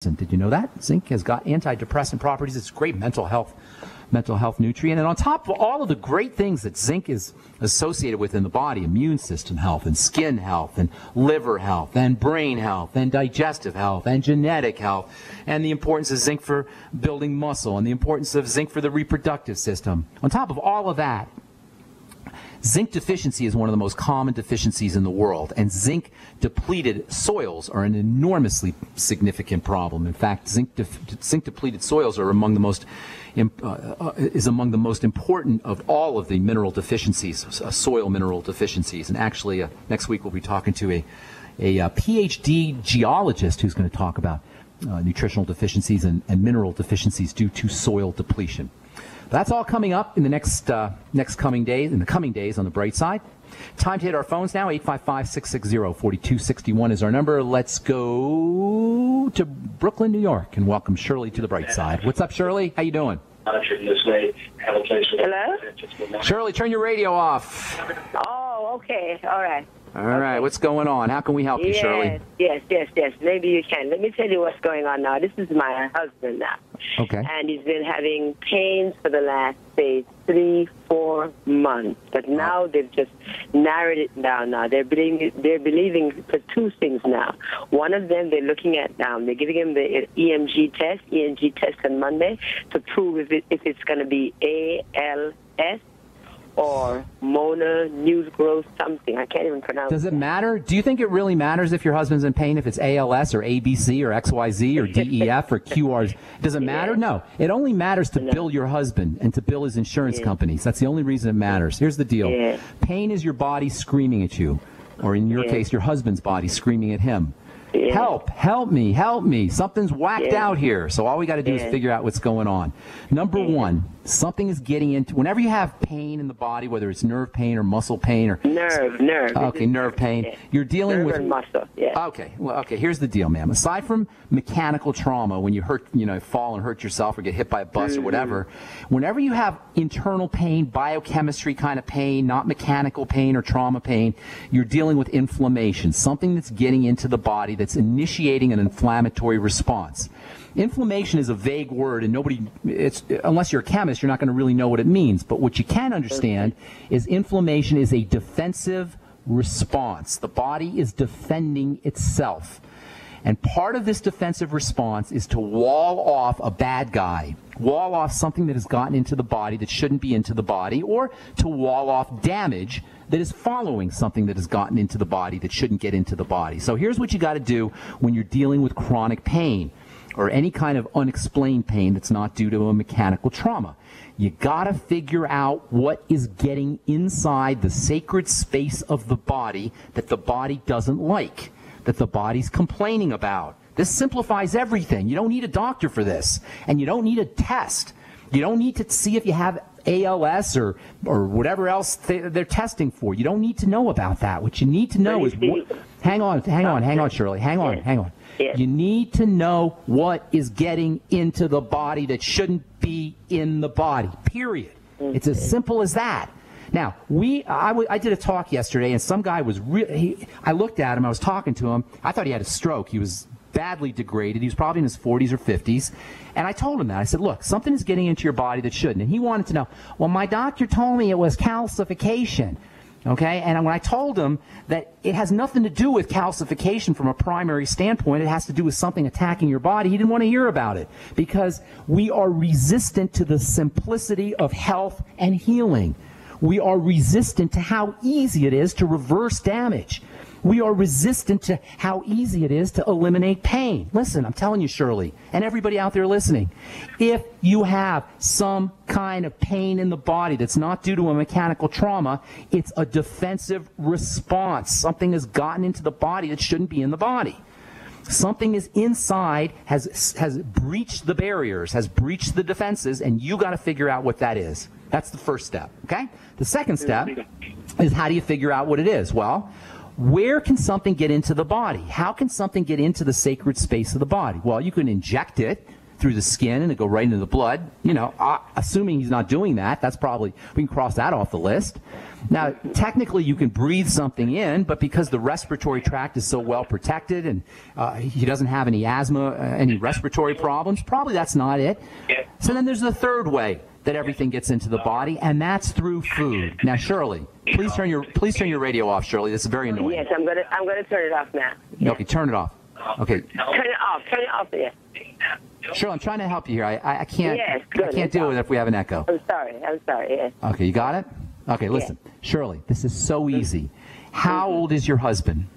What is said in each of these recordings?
Did you know that? Zinc has got antidepressant properties. It's a great mental health nutrient. And on top of all of the great things that zinc is associated with in the body, immune system health and skin health and liver health and brain health and digestive health and genetic health, and the importance of zinc for building muscle and the importance of zinc for the reproductive system. On top of all of that, zinc deficiency is one of the most common deficiencies in the world, and zinc-depleted soils are an enormously significant problem. In fact, zinc-depleted soils are among the most important of all of the mineral deficiencies, soil mineral deficiencies. And actually, next week we'll be talking to a PhD geologist who's going to talk about nutritional deficiencies and mineral deficiencies due to soil depletion. That's all coming up in the coming days on the bright side. Time to hit our phones now. 855-660-4261 is our number. Let's go to Brooklyn, New York, and welcome Shirley to the bright side. What's up, Shirley? How you doing? Hello? Shirley, turn your radio off. Oh, okay. All right. All right. What's going on? How can we help you, Shirley? Yes. Maybe you can. Let me tell you what's going on now. This is my husband now. Okay. And he's been having pains for the last, say, 3-4 months. But now they've just narrowed it down now. They're believing for two things now. One of them they're looking at now. They're giving him the EMG test on Monday to prove if it's going to be ALS or Mona, News Growth, something. I can't even pronounce it. Does it matter? Do you think it really matters if your husband's in pain, if it's ALS or ABC or XYZ or DEF or QRs? Does it matter? No. It only matters to bill your husband and to bill his insurance companies. That's the only reason it matters. Here's the deal. Pain is your body screaming at you, or in your case, your husband's body screaming at him. Help me. Something's whacked out here. So all we got to do is figure out what's going on. Number one, something is getting into, whenever you have pain in the body, whether it's nerve pain or muscle pain or nerve. Okay, nerve pain. You're dealing with muscle. Okay. Well, here's the deal, ma'am. Aside from mechanical trauma, when you fall and hurt yourself or get hit by a bus or whatever, whenever you have internal pain, biochemistry kind of pain, not mechanical pain or trauma pain, you're dealing with inflammation, something that's getting into the body that's initiating an inflammatory response. Inflammation is a vague word, and unless you're a chemist, you're not going to really know what it means. But what you can understand is inflammation is a defensive response. The body is defending itself. And part of this defensive response is to wall off a bad guy, wall off something that has gotten into the body that shouldn't be into the body, or to wall off damage that is following something that has gotten into the body that shouldn't get into the body. So here's what you got to do when you're dealing with chronic pain or any kind of unexplained pain that's not due to a mechanical trauma. You got to figure out what is getting inside the sacred space of the body that the body doesn't like, that the body's complaining about. This simplifies everything. You don't need a doctor for this, and you don't need a test. You don't need to see if you have ALS or whatever else they're testing for. You don't need to know about that. What you need to know is hang on, Shirley. Hang on. You need to know what is getting into the body that shouldn't be in the body, period. It's as simple as that. Now, I did a talk yesterday, and some guy was I looked at him, I was talking to him, I thought he had a stroke. He was badly degraded. He was probably in his 40s or 50s. And I told him that. I said, look, something is getting into your body that shouldn't. And he wanted to know, well, my doctor told me it was calcification. Okay? And when I told him that it has nothing to do with calcification from a primary standpoint, it has to do with something attacking your body, he didn't want to hear about it, because we are resistant to the simplicity of health and healing. We are resistant to how easy it is to reverse damage. We are resistant to how easy it is to eliminate pain. Listen, I'm telling you, Shirley, and everybody out there listening, if you have some kind of pain in the body that's not due to a mechanical trauma, it's a defensive response. Something has gotten into the body that shouldn't be in the body. Something is inside, has breached the barriers, has breached the defenses, and you got to figure out what that is. That's the first step, okay? The second step is, how do you figure out what it is? Well, where can something get into the body? How can something get into the sacred space of the body? Well, you can inject it. through the skin and it go right into the blood. Assuming he's not doing that, that's probably, we can cross that off the list. Now, technically, you can breathe something in, but because the respiratory tract is so well protected and he doesn't have any asthma, any respiratory problems, probably that's not it. So then there's the third way that everything gets into the body, and that's through food. Now, Shirley, please turn your radio off, Shirley. This is very annoying. Yes, I'm gonna turn it off now. Okay, turn it off. Okay. Turn it off. Yeah. Shirley, I'm trying to help you here. I can't. Yes, good. I can't deal with it if we have an echo. I'm sorry. Yes. Okay, you got it? Okay, listen. Yeah. Shirley, this is so easy. How old is your husband?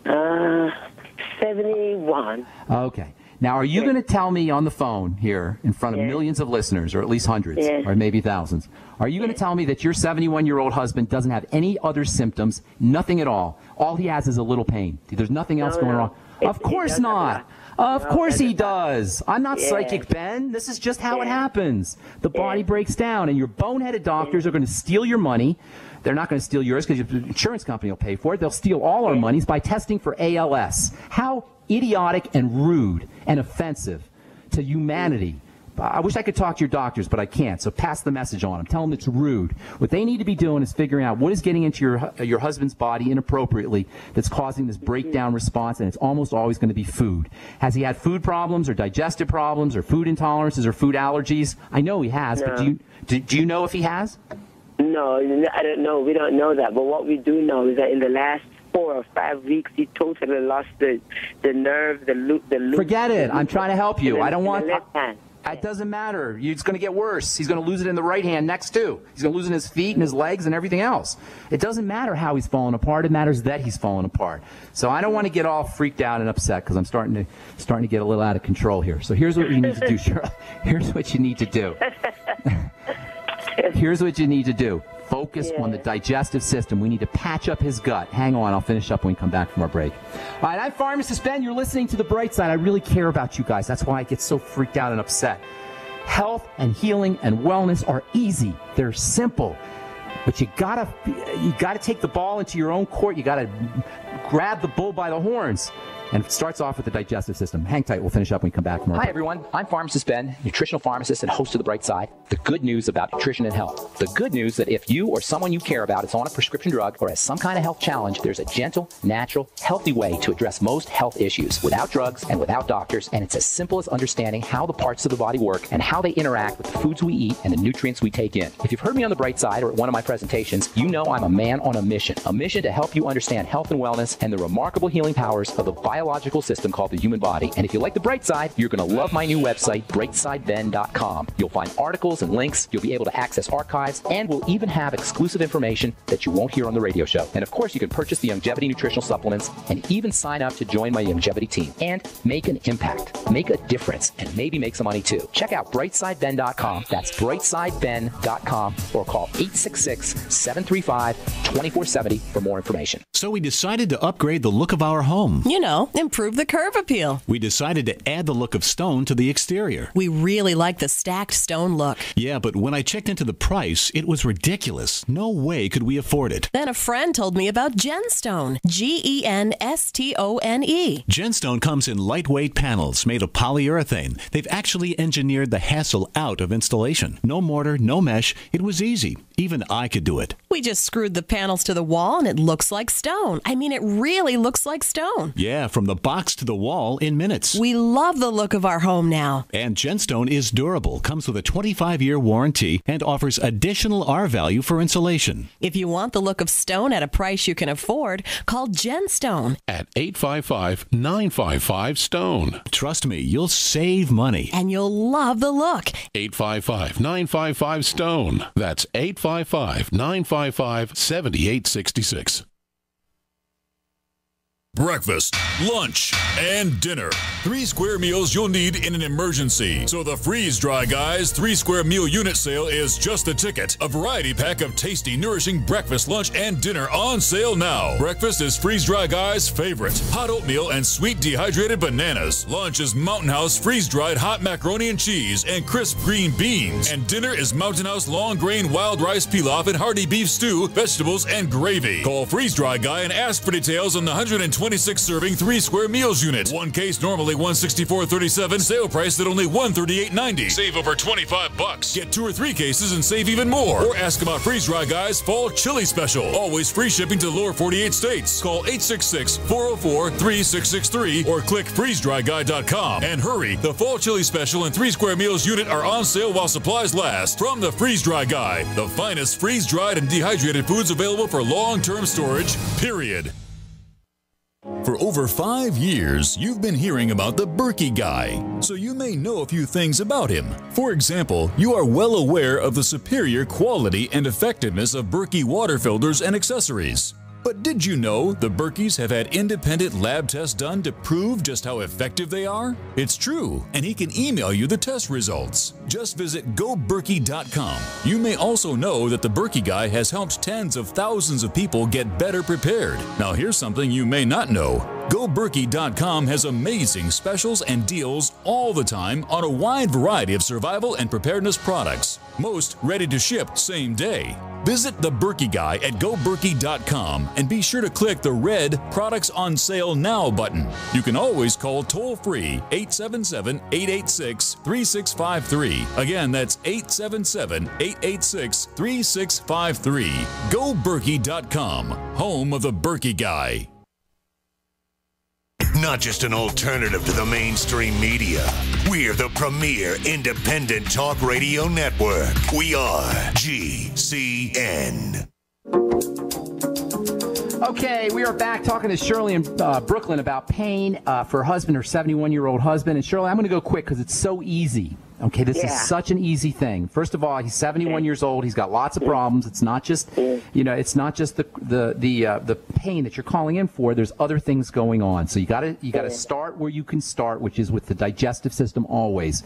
71. Okay. Now, are you going to tell me on the phone here in front of millions of listeners, or at least hundreds, or maybe thousands, are you going to tell me that your 71-year-old husband doesn't have any other symptoms, nothing at all? All he has is a little pain. There's nothing else going wrong. Of course not. Of course he does. I'm not psychic, Ben. This is just how it happens. The body breaks down, and your boneheaded doctors are going to steal your money. They're not going to steal yours because your insurance company will pay for it. They'll steal all our monies by testing for ALS. How idiotic and rude and offensive to humanity. I wish I could talk to your doctors, but I can't. So pass the message on them. Tell them it's rude. What they need to be doing is figuring out what is getting into your husband's body inappropriately that's causing this breakdown response, and it's almost always going to be food. Has he had food problems or digestive problems or food intolerances or food allergies? I know he has, but do you know if he has? No, I don't know. We don't know that. But what we do know is that in the last 4 or 5 weeks, he totally lost the nerve, the loop. Forget it. I'm trying to help you. I don't want. The left hand. It doesn't matter. It's going to get worse. He's going to lose it in the right hand next too. He's going to lose it in his feet and his legs and everything else. It doesn't matter how he's falling apart. It matters that he's falling apart. So I don't want to get all freaked out and upset because I'm starting to get a little out of control here. So here's what you need to do, Shirley. Here's what you need to do. Here's what you need to do. Focus on the digestive system. We need to patch up his gut. Hang on, I'll finish up when we come back from our break. All right, I'm Pharmacist Ben. You're listening to The Bright Side. I really care about you guys. That's why I get so freaked out and upset. Health and healing and wellness are easy. They're simple. But you gotta take the ball into your own court. You gotta grab the bull by the horns. And it starts off with the digestive system. Hang tight. We'll finish up when we come back from our break. Hi, everyone. I'm Pharmacist Ben, nutritional pharmacist and host of The Bright Side. The good news about nutrition and health. The good news that if you or someone you care about is on a prescription drug or has some kind of health challenge, there's a gentle, natural, healthy way to address most health issues without drugs and without doctors. And it's as simple as understanding how the parts of the body work and how they interact with the foods we eat and the nutrients we take in. If you've heard me on The Bright Side or at one of my presentations, you know I'm a man on a mission to help you understand health and wellness and the remarkable healing powers of the biological system called the human body. And if you like The Bright Side, you're going to love my new website, brightsideben.com. You'll find articles and links. You'll be able to access archives, and we'll even have exclusive information that you won't hear on the radio show. And of course, you can purchase the Youngevity nutritional supplements and even sign up to join my Youngevity team and make an impact, make a difference, and maybe make some money too. Check out brightsideben.com. That's brightsideben.com, or call 866-735-2470 for more information. So we decided to upgrade the look of our home. You know, improve the curb appeal. We decided to add the look of stone to the exterior. We really like the stacked stone look. Yeah, but when I checked into the price, it was ridiculous. No way could we afford it. Then a friend told me about Genstone. Genstone. Genstone comes in lightweight panels made of polyurethane. They've actually engineered the hassle out of installation. No mortar, no mesh. It was easy. Even I could do it. We just screwed the panels to the wall and it looks like stone. I mean, it really looks like stone. Yeah, from the box to the wall in minutes. We love the look of our home now. And Genstone is durable, comes with a 25-year warranty, and offers additional R value for insulation. If you want the look of stone at a price you can afford, call Genstone at 855-955-STONE. Trust me, you'll save money. And you'll love the look. 855-955-STONE. That's 855-955-7866. Breakfast, lunch, and dinner. 3 square meals you'll need in an emergency. So the Freeze Dry Guys 3 square meal unit sale is just the ticket. A variety pack of tasty, nourishing breakfast, lunch, and dinner on sale now. Breakfast is Freeze Dry Guys' favorite. Hot oatmeal and sweet dehydrated bananas. Lunch is Mountain House freeze-dried hot macaroni and cheese and crisp green beans. And dinner is Mountain House long grain wild rice pilaf and hearty beef stew, vegetables, and gravy. Call Freeze Dry Guy and ask for details on the 120 26-serving 3-square meals unit. One case normally $164.37, sale price at only $138.90. Save over $25. Get 2 or 3 cases and save even more. Or ask about Freeze Dry Guy's Fall Chili Special. Always free shipping to the lower 48 states. Call 866-404-3663 or click freezedryguy.com. And hurry, the Fall Chili Special and 3-square meals unit are on sale while supplies last. From the Freeze Dry Guy, the finest freeze-dried and dehydrated foods available for long-term storage, period. For over 5 years, you've been hearing about the Berkey Guy, so you may know a few things about him. For example, you are well aware of the superior quality and effectiveness of Berkey water filters and accessories. But did you know the Berkeys have had independent lab tests done to prove just how effective they are? It's true, and he can email you the test results. Just visit goberkey.com. You may also know that the Berkey Guy has helped tens of thousands of people get better prepared. Now here's something you may not know. GoBerkey.com has amazing specials and deals all the time on a wide variety of survival and preparedness products, most ready to ship same day. Visit the Berkey Guy at GoBerkey.com and be sure to click the red Products on Sale Now button. You can always call toll-free 877-886-3653. Again, that's 877-886-3653. GoBerkey.com, home of the Berkey Guy. Not just an alternative to the mainstream media. We're the premier independent talk radio network. We are GCN. Okay, we are back talking to Shirley in Brooklyn about pain for her husband, her 71-year-old husband. And Shirley, I'm going to go quick because it's so easy. Okay, this is such an easy thing. First of all, he's 71 years old. He's got lots of problems. It's not just, it's not just the pain that you're calling in for. There's other things going on. So you got to start where you can start, which is with the digestive system always.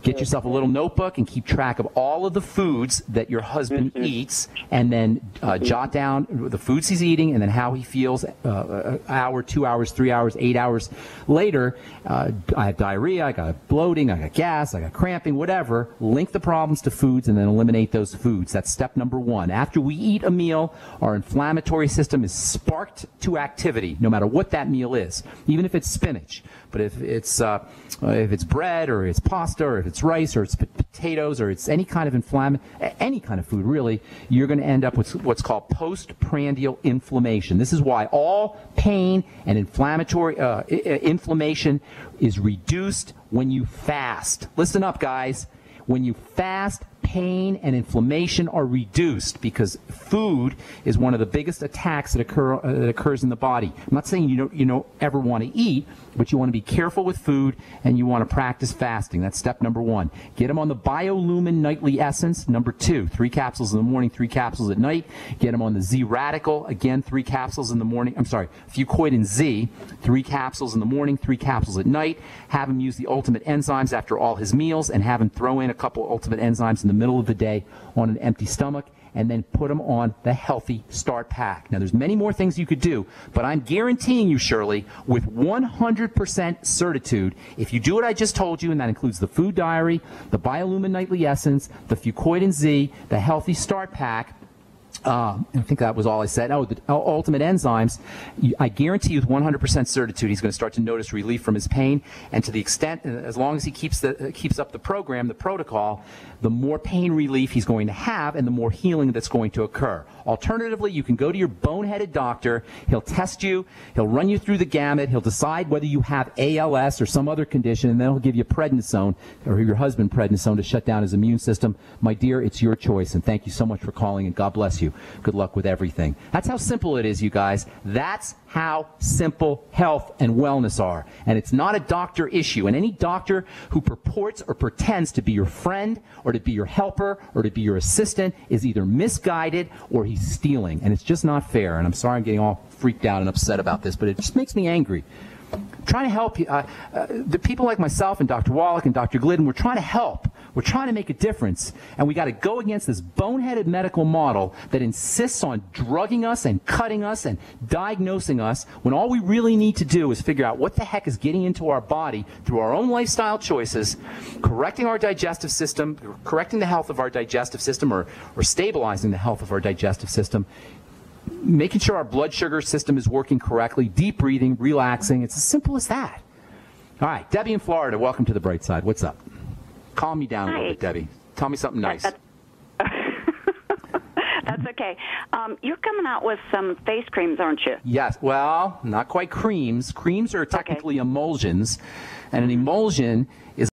Get yourself a little notebook and keep track of all of the foods that your husband eats, and then jot down the foods he's eating and then how he feels an hour, 2 hours, 3 hours, 8 hours later. I have diarrhea, I got bloating, I got gas, I got cramping, whatever. Link the problems to foods and then eliminate those foods. That's step number 1. After we eat a meal, our inflammatory system is sparked to activity, no matter what that meal is, even if it's spinach. But if it's bread or it's pasta or if it's rice or it's potatoes or it's any kind of any kind of food really, you're going to end up with what's called postprandial inflammation. This is why all pain and inflammatory inflammation is reduced when you fast. Listen up, guys. When you fast, pain and inflammation are reduced because food is one of the biggest attacks that occurs in the body. I'm not saying you don't ever want to eat, but you want to be careful with food and you want to practice fasting. That's step number 1. Get them on the BioLumin Nightly Essence. Number 2, 3 capsules in the morning, 3 capsules at night. Get them on the Z Radical. Again, 3 capsules in the morning. Fucoid Z, 3 capsules in the morning, 3 capsules at night. Have him use the Ultimate Enzymes after all his meals and have him throw in a couple Ultimate Enzymes in the middle of the day on an empty stomach, and then put them on the Healthy Start Pack. Now, there's many more things you could do, but I'm guaranteeing you, Shirley, with 100% certitude, if you do what I just told you, and that includes the Food Diary, the BioLumin Nightly Essence, the Fucoid Z, the Healthy Start Pack, I think that was all I said. The Ultimate Enzymes. I guarantee you with 100% certitude he's going to start to notice relief from his pain. And to the extent, as long as he keeps up the program, the protocol, the more pain relief he's going to have and the more healing that's going to occur. Alternatively, you can go to your boneheaded doctor. He'll test you. He'll run you through the gamut. He'll decide whether you have ALS or some other condition, and then he'll give you prednisone, or your husband prednisone, to shut down his immune system. My dear, it's your choice, and thank you so much for calling, and God bless you. Good luck with everything. That's how simple it is, you guys. That's how simple health and wellness are. And it's not a doctor issue. And any doctor who purports or pretends to be your friend or to be your helper or to be your assistant is either misguided or he's stealing. And it's just not fair. And I'm sorry I'm getting all freaked out and upset about this, but it just makes me angry. I'm trying to help you. The people like myself and Dr. Wallach and Dr. Glidden, we're trying to help. We're trying to make a difference. And we got to go against this boneheaded medical model that insists on drugging us and cutting us and diagnosing us when all we really need to do is figure out what the heck is getting into our body through our own lifestyle choices, correcting our digestive system, correcting the health of our digestive system, or stabilizing the health of our digestive system. making sure our blood sugar system is working correctly, deep breathing, relaxing. It's as simple as that. All right, Debbie in Florida, welcome to the bright side. What's up? Calm me down a little bit, Debbie. Tell me something nice. That's okay. You're coming out with some face creams, aren't you? Yes. Well, not quite creams. Creams are technically emulsions, and an emulsion is